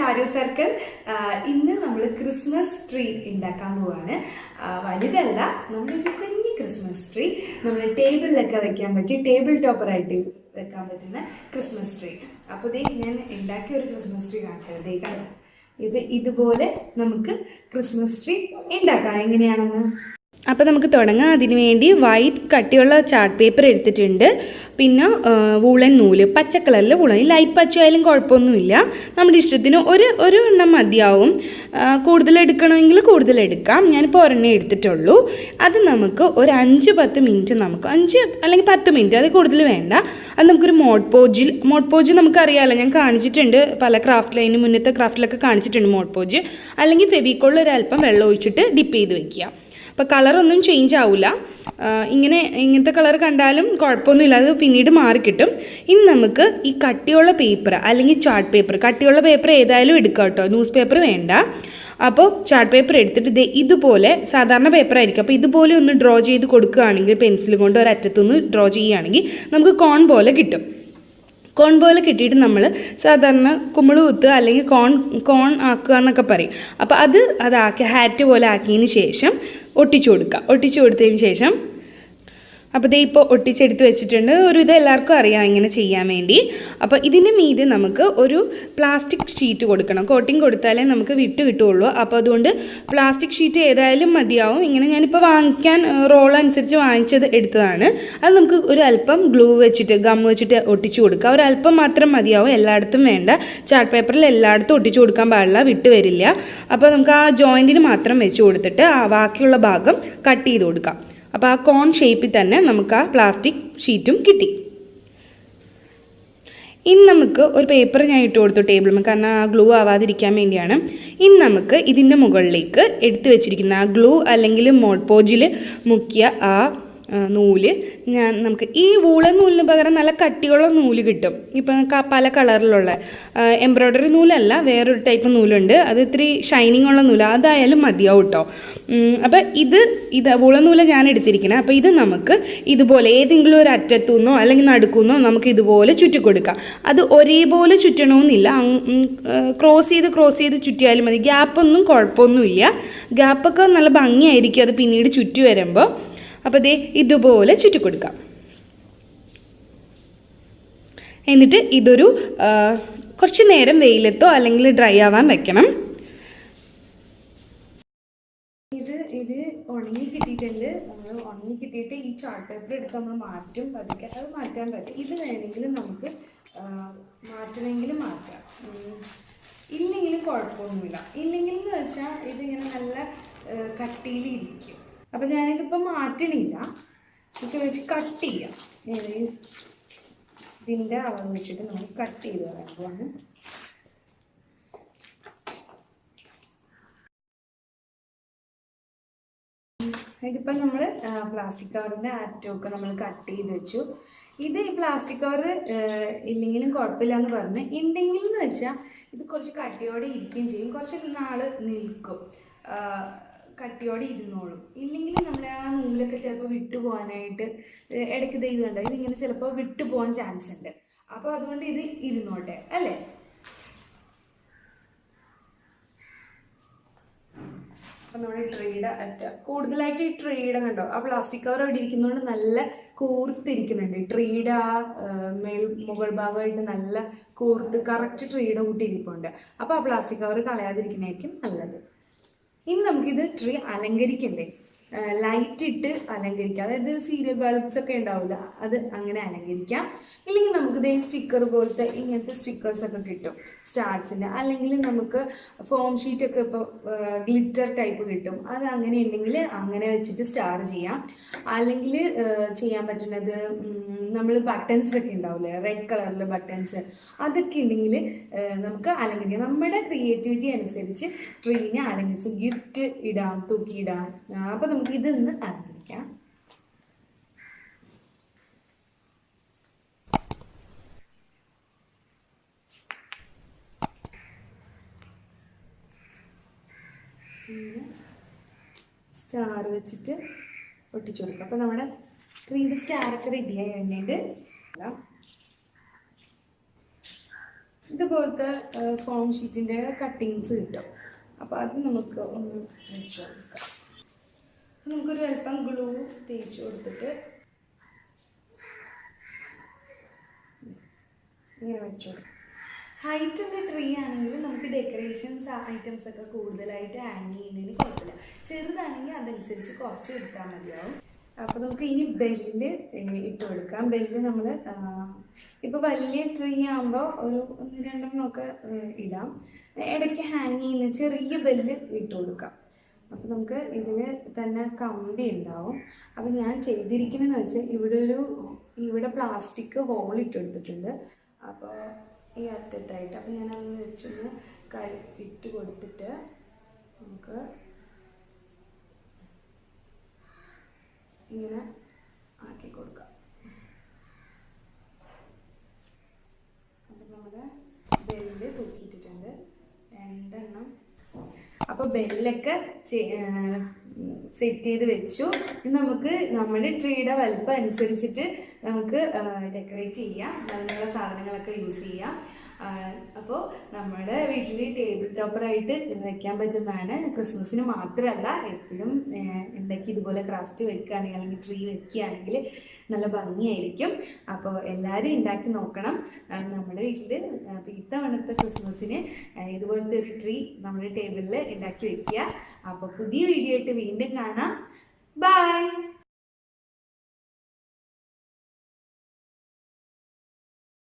ചാരു circle. ഇന്ന് നമ്മൾ Christmas tree ഉണ്ടാക്കാൻ പോവാണ്. വലുതല്ല, നമ്മളൊരു കുഞ്ഞി ക്രിസ്മസ് ട്രീ നമ്മൾ ടേബിളിലൊക്കെ വെക്കാൻ പറ്റി, ടേബിൾ ടോപ്പറായിട്ട് വെക്കാൻ പറ്റുന്ന ക്രിസ്മസ് ട്രീ. അപ്പോൾ ഞാൻ ഉണ്ടാക്കിയ ഒരു ക്രിസ്മസ് ട്രീ കാണിച്ചത് ഇത്. ഇതുപോലെ നമുക്ക് ക്രിസ്മസ് ട്രീ ഉണ്ടാക്കാം എങ്ങനെയാണെന്ന്. അപ്പോൾ നമുക്ക് തുടങ്ങാം. അതിന് വേണ്ടി വൈറ്റ് കട്ടിയുള്ള ചാർട്ട് പേപ്പർ എടുത്തിട്ടുണ്ട്. പിന്നെ വൂളൻ നൂല്, പച്ച കളറിൽ വൂളൻ, ലൈറ്റ് പച്ചയായാലും കുഴപ്പമൊന്നുമില്ല. നമ്മുടെ ഇഷ്ടത്തിന് ഒരു എണ്ണം മതിയാവും. കൂടുതൽ എടുക്കണമെങ്കിൽ കൂടുതൽ എടുക്കാം. ഞാനിപ്പോൾ ഒരെണ്ണം എടുത്തിട്ടുള്ളൂ. അത് നമുക്ക് ഒരു 5-10 മിനിറ്റ്, നമുക്ക് 5 അല്ലെങ്കിൽ 10 മിനിറ്റ്, അത് കൂടുതൽ വേണ്ട. അത് നമുക്കൊരു മോഡ് പോജ് നമുക്കറിയാമല്ലോ, ഞാൻ കാണിച്ചിട്ടുണ്ട് പല ക്രാഫ്റ്റിൽ, അതിന് മുന്നത്തെ ക്രാഫ്റ്റിലൊക്കെ കാണിച്ചിട്ടുണ്ട് മോഡ് പോജ്. അല്ലെങ്കിൽ ഫെവിക്കോളിൽ ഒരല്പം വെള്ളം ഒഴിച്ചിട്ട് ഡിപ്പ് ചെയ്ത് വെക്കുക. അപ്പോൾ കളറൊന്നും ചേഞ്ച് ആവില്ല. ഇങ്ങനത്തെ കളർ കണ്ടാലും കുഴപ്പമൊന്നുമില്ല, അത് പിന്നീട് മാറിക്കിട്ടും. ഇനി നമുക്ക് ഈ കട്ടിയുള്ള പേപ്പർ അല്ലെങ്കിൽ ചാർട്ട് പേപ്പർ, കട്ടിയുള്ള പേപ്പർ ഏതായാലും എടുക്കാം കേട്ടോ, ന്യൂസ് പേപ്പർ വേണ്ട. അപ്പോൾ ചാർട്ട് പേപ്പർ എടുത്തിട്ട് ഇതുപോലെ, സാധാരണ പേപ്പർ ആയിരിക്കും, അപ്പോൾ ഇതുപോലെ ഒന്ന് ഡ്രോ ചെയ്ത് കൊടുക്കുകയാണെങ്കിൽ, പെൻസിൽ കൊണ്ട് ഒരറ്റത്തൊന്ന് ഡ്രോ ചെയ്യുകയാണെങ്കിൽ നമുക്ക് കോൺ പോലെ കിട്ടും. കോൺ പോലെ കിട്ടിയിട്ട് നമ്മൾ സാധാരണ കുമ്പിള് കുത്തുക അല്ലെങ്കിൽ കോൺ ആക്കുക എന്നൊക്കെ പറയും. അപ്പോൾ അതാക്കി ഹാറ്റ് പോലെ ആക്കിയതിന് ശേഷം ഒട്ടിച്ചു കൊടുത്തതിന് ശേഷം, അപ്പോൾ ഇപ്പോൾ ഒട്ടിച്ചെടുത്ത് വെച്ചിട്ടുണ്ട്. ഇത് എല്ലാവർക്കും അറിയാം ഇങ്ങനെ ചെയ്യാൻ വേണ്ടി. അപ്പോൾ ഇതിൻ്റെ മീതെ നമുക്ക് ഒരു പ്ലാസ്റ്റിക് ഷീറ്റ് കൊടുക്കണം. കോട്ടിങ് കൊടുത്താലേ നമുക്ക് കിട്ടുകയുള്ളൂ. അപ്പോൾ അതുകൊണ്ട് പ്ലാസ്റ്റിക് ഷീറ്റ് ഏതായാലും മതിയാവും. ഇങ്ങനെ ഞാനിപ്പോൾ വാങ്ങിക്കാൻ റോൾ അനുസരിച്ച് വാങ്ങിച്ചത് എടുത്തതാണ്. അത് നമുക്ക് ഒരു അല്പം ഗ്ലൂ വെച്ചിട്ട്, ഗം വെച്ചിട്ട് ഒട്ടിച്ചു കൊടുക്കുക. ഒരല്പം മാത്രം മതിയാവും, എല്ലായിടത്തും വേണ്ട. ചാർട്ട് പേപ്പറിൽ എല്ലായിടത്തും ഒട്ടിച്ചു കൊടുക്കാൻ പാടില്ല, വിട്ട് വരില്ല. അപ്പോൾ നമുക്ക് ആ ജോയിൻറ്റിന് മാത്രം വെച്ച് കൊടുത്തിട്ട് ബാക്കിയുള്ള ഭാഗം കട്ട് ചെയ്ത് കൊടുക്കാം. അപ്പോൾ ആ കോൺ ഷേപ്പിൽ തന്നെ നമുക്ക് ആ പ്ലാസ്റ്റിക് ഷീറ്റും കിട്ടി. ഇനി നമുക്ക് ഒരു പേപ്പർ ഞാൻ ഇട്ട് കൊടുത്തു ടേബിളിൽ, കാരണം ആ ഗ്ലൂ ആവാതിരിക്കാൻ വേണ്ടിയാണ്. ഇനി നമുക്ക് ഇതിൻ്റെ മുകളിലേക്ക് എടുത്തു വെച്ചിരിക്കുന്ന ആ ഗ്ലൂ അല്ലെങ്കിൽ മോഡ് പോജിൽ മുക്കിയ ആ നൂല്, നമുക്ക് ഈ വൂളൻ നൂലിന് പകരം നല്ല കട്ടിയുള്ള നൂല് കിട്ടും. ഇപ്പം പല കളറിലുള്ള എംബ്രോയ്ഡറി നൂലല്ല, വേറൊരു ടൈപ്പ് നൂലുണ്ട്, അത് ഇത്തിരി ഷൈനിങ് ഉള്ള നൂല്, അതായാലും മതിയാവും കേട്ടോ. അപ്പം ഇത് വൂളൻ നൂല് ഞാൻ എടുത്തിരിക്കണേ. അപ്പോൾ ഇത് നമുക്ക് ഇതുപോലെ ഏതെങ്കിലും ഒരു അറ്റത്തുനിന്നോ അല്ലെങ്കിൽ നടുക്കുന്നോ നമുക്ക് ഇതുപോലെ ചുറ്റിക്കൊടുക്കാം. അത് ഒരേപോലെ ചുറ്റണമെന്നില്ല, ക്രോസ് ചെയ്ത് ചുറ്റിയാലും മതി. ഗ്യാപ്പൊന്നും കുഴപ്പമൊന്നുമില്ല, ഗ്യാപ്പൊക്കെ നല്ല ഭംഗിയായിരിക്കും അത് പിന്നീട് ചുറ്റി വരുമ്പോൾ. അപ്പോൾ ഇതുപോലെ ചുറ്റിക്കൊടുക്കാം. എന്നിട്ട് ഇതൊരു കുറച്ച് നേരം വെയിലത്തോ അല്ലെങ്കിൽ ഡ്രൈ ആവാൻ വെക്കണം. ഇത് ഉണങ്ങി കിട്ടിയിട്ടുണ്ട്. നമ്മൾ ഉണങ്ങി കിട്ടിയിട്ട് ഈ ചാർട്ട് പേപ്പർ എടുത്ത് നമ്മൾ മാറ്റും, പതുക്കെ അത് മാറ്റാൻ പറ്റും. ഇത് വേണമെങ്കിൽ നമുക്ക് മാറ്റണമെങ്കിൽ മാറ്റാം, ഇല്ലെങ്കിലും കുഴപ്പമൊന്നുമില്ല. ഇല്ലെങ്കിൽ എന്ന് വെച്ചാൽ ഇതിങ്ങനെ നല്ല കട്ടിയിലിരിക്കും. അപ്പം ഞാനിതിപ്പോൾ മാറ്റണില്ല, ഇത് വെച്ച് കട്ട് ചെയ്യാം. ഇതിൻ്റെ അളവ് വെച്ചിട്ട് നമുക്ക് കട്ട് ചെയ്ത് കളയാൻ. ഇതിപ്പം നമ്മൾ പ്ലാസ്റ്റിക് കവറിൻ്റെ അറ്റമൊക്കെ നമ്മൾ കട്ട് ചെയ്ത് വെച്ചു. ഇത് ഈ പ്ലാസ്റ്റിക് കവർ ഇല്ലെങ്കിലും കുഴപ്പമില്ല എന്ന് പറഞ്ഞ്, ഉണ്ടെങ്കിൽ എന്ന് വെച്ചാൽ ഇത് കുറച്ച് കട്ടിയോടെ ഇരിക്കുകയും ചെയ്യും, കുറച്ച് നാൾ നിൽക്കും, കട്ടിയോടെ ഇരുന്നോളും. ഇല്ലെങ്കിൽ നമ്മൾ ആ നൂലൊക്കെ ചിലപ്പോൾ വിട്ടുപോകാനായിട്ട് ഇടയ്ക്ക് ഇത് കണ്ടോ, ഇതിങ്ങനെ ചിലപ്പോൾ വിട്ടുപോകാൻ ചാൻസ് ഉണ്ട്. അപ്പോൾ അതുകൊണ്ട് ഇത് ഇരുന്നോട്ടെ അല്ലേ. അപ്പം നമ്മുടെ ട്രീയുടെ കൂടുതലായിട്ട് ഈ ട്രീയുടെ കണ്ടോ, ആ പ്ലാസ്റ്റിക് കവർ അവിടെ ഇരിക്കുന്നതുകൊണ്ട് നല്ല കൂർത്തിരിക്കുന്നുണ്ട്. ട്രീയുടെ ആ മുകൾ ഭാഗമായിട്ട് നല്ല കൂർത്ത് കറക്റ്റ് ട്രീയുടെ കൂട്ടി ഇരിപ്പുണ്ട്. അപ്പോൾ ആ പ്ലാസ്റ്റിക് കവർ കളയാതിരിക്കുന്നതായിരിക്കും നല്ലത്. ഇനി നമുക്കിത് ട്രീ അലങ്കരിക്കണ്ടേ, ലൈറ്റ് ഇട്ട് അലങ്കരിക്കാം. അതായത് സീരിയൽ ബൾബ്സ് ഒക്കെ ഉണ്ടാവില്ല, അത് അങ്ങനെ അലങ്കരിക്കാം. ഇല്ലെങ്കിൽ നമുക്ക് സ്റ്റിക്കർ പോലത്തെ ഇങ്ങനത്തെ സ്റ്റിക്കേഴ്സൊക്കെ കിട്ടും സ്റ്റാർസിൻ്റെ. അല്ലെങ്കിൽ നമുക്ക് ഫോം ഷീറ്റൊക്കെ ഇപ്പോൾ ഗ്ലിറ്റർ ടൈപ്പ് കിട്ടും, അത് അങ്ങനെ ഉണ്ടെങ്കിൽ അങ്ങനെ വെച്ചിട്ട് സ്റ്റാർ ചെയ്യാം. അല്ലെങ്കിൽ ചെയ്യാൻ പറ്റുന്നത് നമ്മൾ ബട്ടൺസ് ഒക്കെ ഉണ്ടാവില്ലേ, റെഡ് കളറിലെ ബട്ടൺസ്, അതൊക്കെ ഉണ്ടെങ്കിൽ നമുക്ക് അലങ്കരിക്കാം. നമ്മുടെ ക്രിയേറ്റിവിറ്റി അനുസരിച്ച് ട്രീനെ അലങ്കരിച്ച് ഗിഫ്റ്റ് ഇടാം, തൂക്കിയിടാം. അപ്പോൾ നമുക്ക് ഇതൊന്ന് അലങ്കരിക്കാം. സ്റ്റാർ വെച്ചിട്ട് ഒട്ടിച്ചു കൊടുക്കുക. അപ്പോൾ നമ്മുടെ 3D സ്റ്റാറൊക്കെ റെഡിയായി വന്നിട്ട് ഇതുപോലത്തെ ഫോം ഷീറ്റിൻ്റെ കട്ടിങ്സ് കിട്ടും. അപ്പോൾ അത് നമുക്ക് ഒന്ന് വെച്ച് കൊടുക്കാം. നമുക്കൊരു അല്പം ഗ്ലൂ തേച്ച് കൊടുത്തിട്ട് ഇങ്ങനെ വെച്ച് കൊടുക്കാം. ഹൈറ്റുള്ള ട്രീ ആണെങ്കിൽ നമുക്ക് ഡെക്കറേഷൻസ് ഐറ്റംസ് ഒക്കെ കൂടുതലായിട്ട് ഹാങ് ചെയ്യുന്നതിന് കുഴപ്പമില്ല. ചെറുതാണെങ്കിൽ അതനുസരിച്ച് കുറച്ച് എടുത്താൽ മതിയാവും. അപ്പോൾ നമുക്ക് ഇനി ബെല്ല് ഇട്ട് കൊടുക്കാം. ബെല്ല് നമ്മൾ ഇപ്പോൾ വലിയ ട്രീ ആകുമ്പോൾ ഒരു 1-2 ഇടാം. ഇടയ്ക്ക് ഹാങ് ചെയ്യുന്ന ചെറിയ ബെല്ല് ഇട്ട് കൊടുക്കാം. അപ്പോൾ നമുക്ക് ഇതിൽ തന്നെ കമ്പി ഉണ്ടാവും. അപ്പോൾ ഞാൻ ചെയ്തിരിക്കുന്നതെന്ന് വെച്ചാൽ ഇവിടെ പ്ലാസ്റ്റിക് ഹോൾ ഇട്ടെടുത്തിട്ടുണ്ട്. അപ്പോൾ ഈ അറ്റത്തായിട്ട് അപ്പോൾ ഞാനത് വെച്ചൊന്ന് ഇട്ട് കൊടുത്തിട്ട് നമുക്ക് ഇങ്ങനെ ആക്കി കൊടുക്കാം. അപ്പോൾ നമ്മുടെ ബെല്ല് തൂക്കിയിട്ടിട്ടുണ്ട് 2 അപ്പോൾ ബെല്ലൊക്കെ സെറ്റ് ചെയ്ത് വെച്ചു. നമുക്ക് നമ്മുടെ ട്രീയുടെ വലുപ്പം അനുസരിച്ചിട്ട് നമുക്ക് ഡെക്കറേറ്റ് ചെയ്യാം. അതിനുള്ള സാധനങ്ങളൊക്കെ യൂസ് ചെയ്യാം. അപ്പോൾ നമ്മുടെ വീട്ടിൽ ടേബിൾ ടോപ്പറായിട്ട് വെക്കാൻ പറ്റുന്നതാണ്. ക്രിസ്മസിന് മാത്രമല്ല, എപ്പോഴും ഉണ്ടാക്കി ഇതുപോലെ ക്രാഫ്റ്റ് വെക്കുകയാണെങ്കിൽ അല്ലെങ്കിൽ ട്രീ വെക്കുകയാണെങ്കിൽ നല്ല ഭംഗിയായിരിക്കും. അപ്പോൾ എല്ലാവരും ഉണ്ടാക്കി നോക്കണം. നമ്മുടെ വീട്ടിൽ ഇത്തവണത്തെ ക്രിസ്മസിന് ഇതുപോലത്തെ ഒരു ട്രീ നമ്മുടെ ടേബിളിൽ ഉണ്ടാക്കി വെക്കുക. അപ്പോൾ പുതിയ വീഡിയോ ആയിട്ട് വീണ്ടും കാണാം. ബൈ.